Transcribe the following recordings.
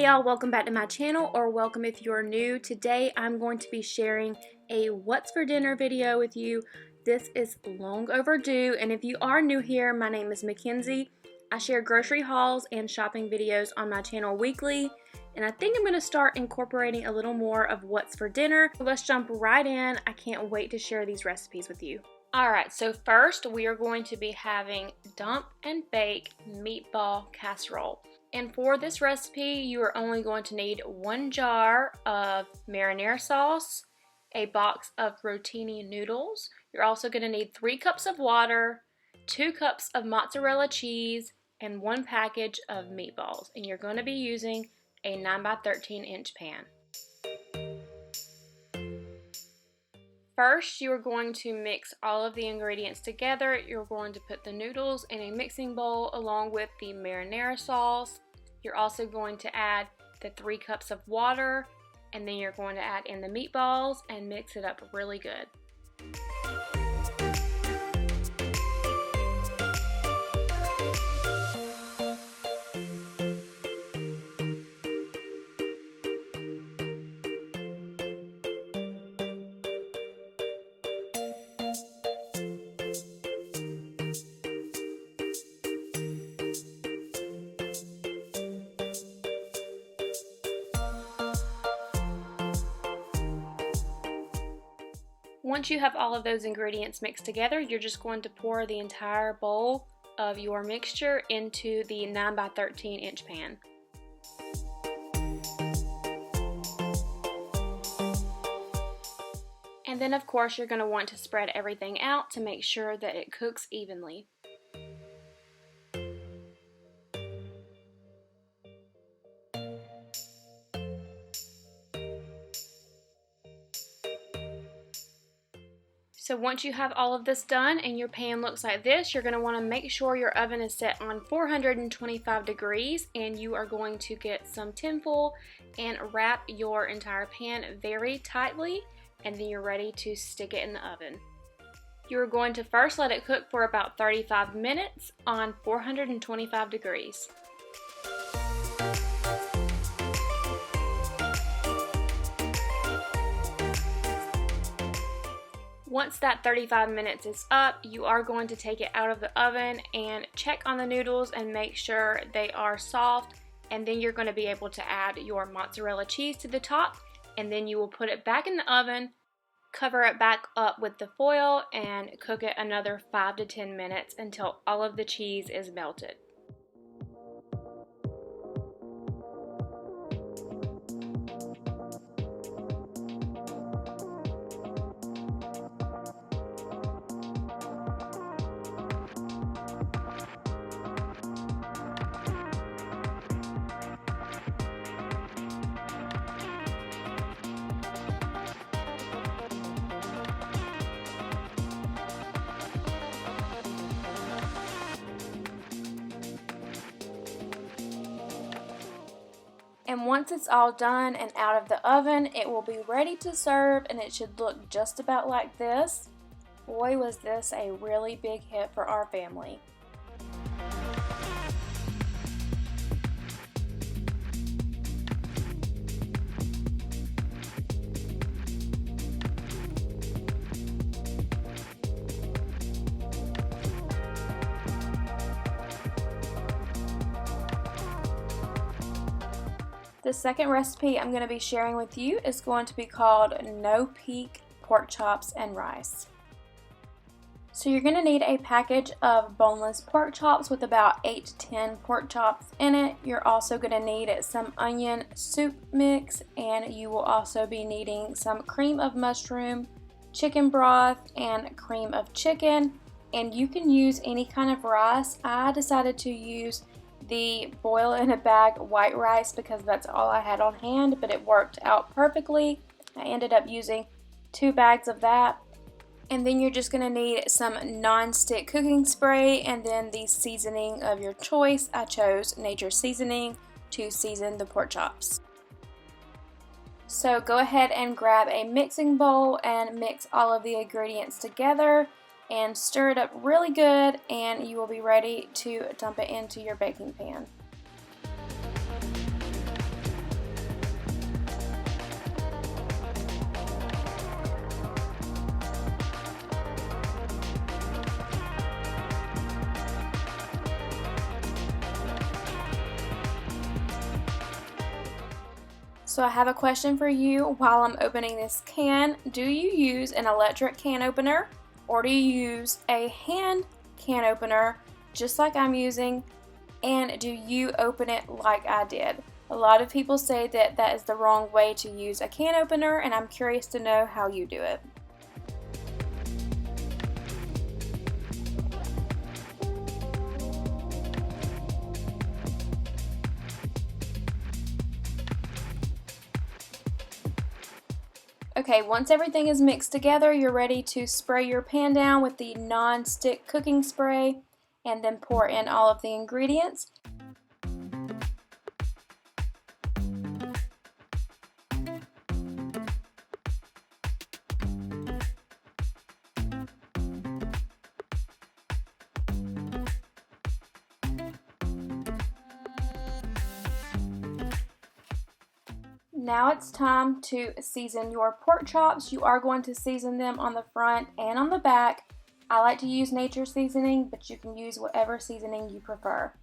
y'all, welcome back to my channel, or welcome if you're new. Today I'm going to be sharing a what's for dinner video with you. This is long overdue, and if you are new here, my name is Mackenzie. I share grocery hauls and shopping videos on my channel weekly, and I think I'm going to start incorporating a little more of what's for dinner. So let's jump right in. I can't wait to share these recipes with you. Alright, so first we are going to be having dump and bake meatball casserole. And for this recipe, you are only going to need 1 jar of marinara sauce, a box of rotini noodles. You're also going to need 3 cups of water, 2 cups of mozzarella cheese, and 1 package of meatballs. And you're going to be using a 9x13 inch pan. First, you're going to mix all of the ingredients together. You're going to put the noodles in a mixing bowl along with the marinara sauce. You're also going to add the 3 cups of water, and then you're going to add in the meatballs and mix it up really good. Once you have all of those ingredients mixed together, you're just going to pour the entire bowl of your mixture into the 9x13 inch pan. And then of course you're going to want to spread everything out to make sure that it cooks evenly. So once you have all of this done and your pan looks like this, you're going to want to make sure your oven is set on 425 degrees, and you are going to get some tinfoil and wrap your entire pan very tightly, and then you're ready to stick it in the oven. You're going to first let it cook for about 35 minutes on 425 degrees. Once that 35 minutes is up, you are going to take it out of the oven and check on the noodles and make sure they are soft, and then you're going to be able to add your mozzarella cheese to the top, and then you will put it back in the oven, cover it back up with the foil, and cook it another 5 to 10 minutes until all of the cheese is melted. And once it's all done and out of the oven, it will be ready to serve, and it should look just about like this. Boy, was this a really big hit for our family. The second recipe I'm going to be sharing with you is going to be called No Peak Pork Chops and Rice. So you're going to need a package of boneless pork chops with about 8 to 10 pork chops in it. You're also going to need some onion soup mix, and you will also be needing some cream of mushroom, chicken broth, and cream of chicken. And you can use any kind of rice. I decided to use the boil in a bag white rice because that's all I had on hand, but it worked out perfectly. I ended up using 2 bags of that. And then you're just going to need some non-stick cooking spray, and then the seasoning of your choice. I chose Nature Seasoning to season the pork chops. So go ahead and grab a mixing bowl and mix all of the ingredients together and stir it up really good, and you will be ready to dump it into your baking pan. So I have a question for you while I'm opening this can. Do you use an electric can opener or do you use a hand can opener just like I'm using, and do you open it like I did? A lot of people say that that is the wrong way to use a can opener, and I'm curious to know how you do it. Okay, once everything is mixed together, you're ready to spray your pan down with the non-stick cooking spray and then pour in all of the ingredients. Now it's time to season your pork chops. You are going to season them on the front and on the back. I like to use nature seasoning, but you can use whatever seasoning you prefer.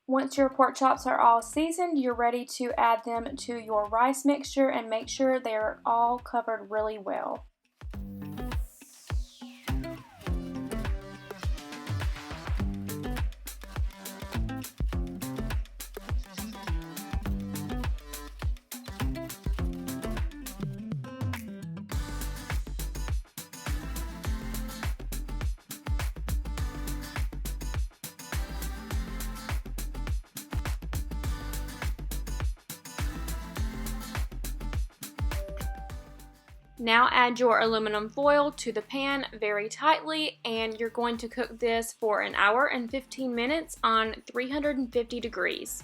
Once your pork chops are all seasoned, you're ready to add them to your rice mixture and make sure they're all covered really well. Now add your aluminum foil to the pan very tightly, and you're going to cook this for an hour and 15 minutes on 350 degrees.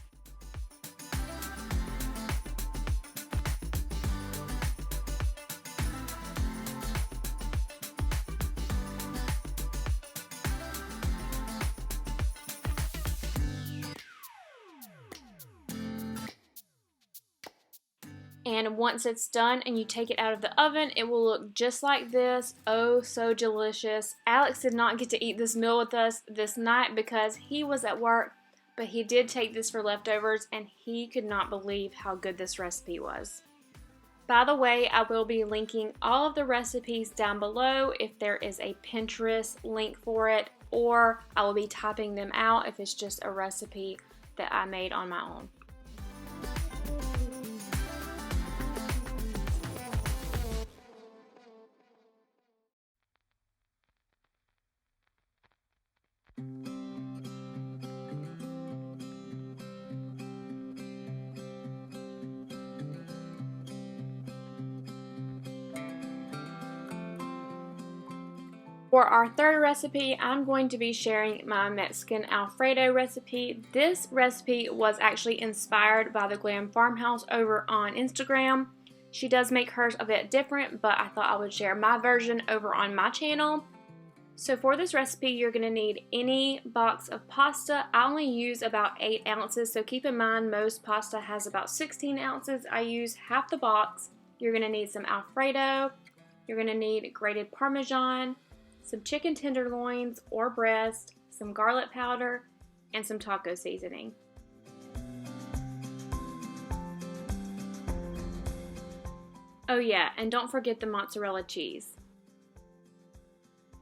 And once it's done and you take it out of the oven, it will look just like this. Oh, so delicious. Alex did not get to eat this meal with us this night because he was at work, but he did take this for leftovers and he could not believe how good this recipe was. By the way, I will be linking all of the recipes down below if there is a Pinterest link for it, or I will be typing them out if it's just a recipe that I made on my own. For our third recipe, I'm going to be sharing my Mexican Alfredo recipe. This recipe was actually inspired by the Glam Farmhouse over on Instagram. She does make hers a bit different, but I thought I would share my version over on my channel. So for this recipe, you're going to need any box of pasta. I only use about 8 ounces, so keep in mind most pasta has about 16 ounces. I use half the box. You're going to need some Alfredo. You're going to need grated Parmesan, some chicken tenderloins or breast, some garlic powder, and some taco seasoning. Oh yeah, and don't forget the mozzarella cheese.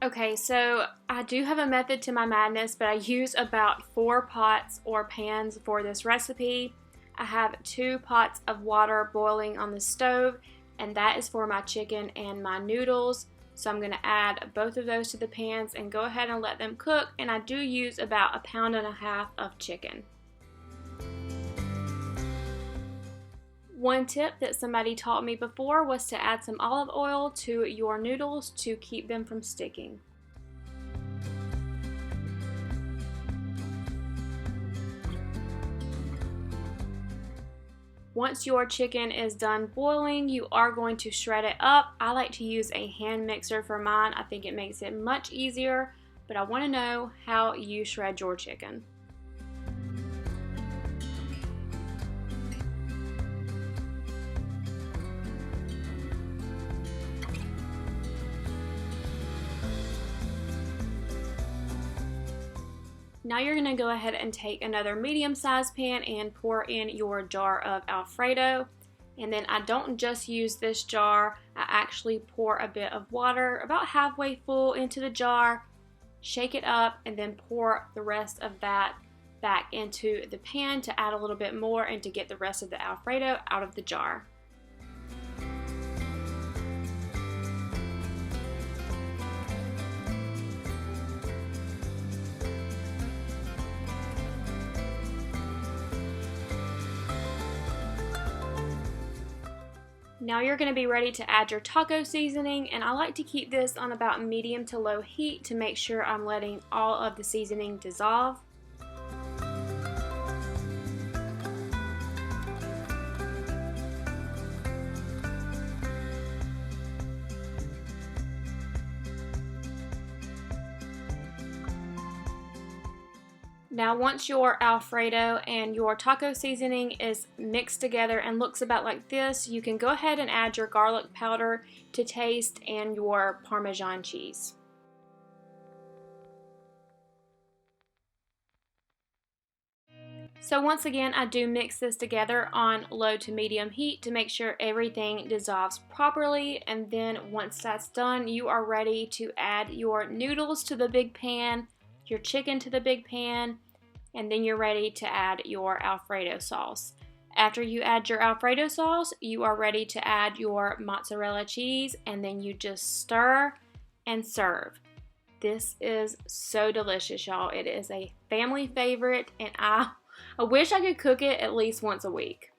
Okay, so I do have a method to my madness, but I use about 4 pots or pans for this recipe. I have 2 pots of water boiling on the stove, and that is for my chicken and my noodles. So I'm going to add both of those to the pans and go ahead and let them cook, and I do use about 1.5 pounds of chicken. One tip that somebody taught me before was to add some olive oil to your noodles to keep them from sticking. Once your chicken is done boiling, you are going to shred it up. I like to use a hand mixer for mine. I think it makes it much easier, but I want to know how you shred your chicken. Now you're going to go ahead and take another medium-sized pan and pour in your jar of Alfredo. And then I don't just use this jar, I actually pour a bit of water about halfway full into the jar, shake it up, and then pour the rest of that back into the pan to add a little bit more and to get the rest of the Alfredo out of the jar. Now you're going to be ready to add your taco seasoning, and I like to keep this on about medium to low heat to make sure I'm letting all of the seasoning dissolve. Now once your Alfredo and your taco seasoning is mixed together and looks about like this, you can go ahead and add your garlic powder to taste and your Parmesan cheese. So once again, I do mix this together on low to medium heat to make sure everything dissolves properly, and then once that's done, you are ready to add your noodles to the big pan, your chicken to the big pan, and then you're ready to add your Alfredo sauce. After you add your Alfredo sauce, you are ready to add your mozzarella cheese, and then you just stir and serve. This is so delicious, y'all. It is a family favorite, and I wish I could cook it at least once a week.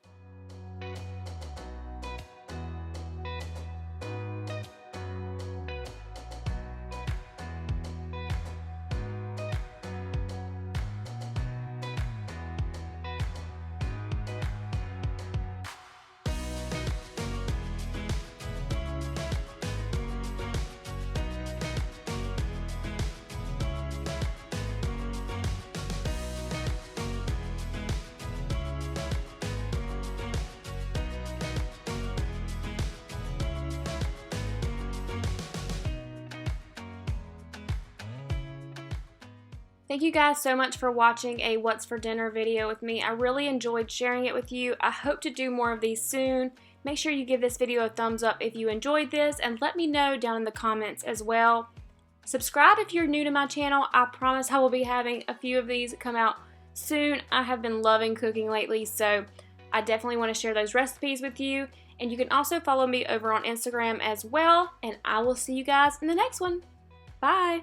Thank you guys so much for watching a What's for Dinner video with me. I really enjoyed sharing it with you. I hope to do more of these soon. Make sure you give this video a thumbs up if you enjoyed this, and let me know down in the comments as well. Subscribe if you're new to my channel. I promise I will be having a few of these come out soon. I have been loving cooking lately, so I definitely want to share those recipes with you. And you can also follow me over on Instagram as well, and I will see you guys in the next one. Bye!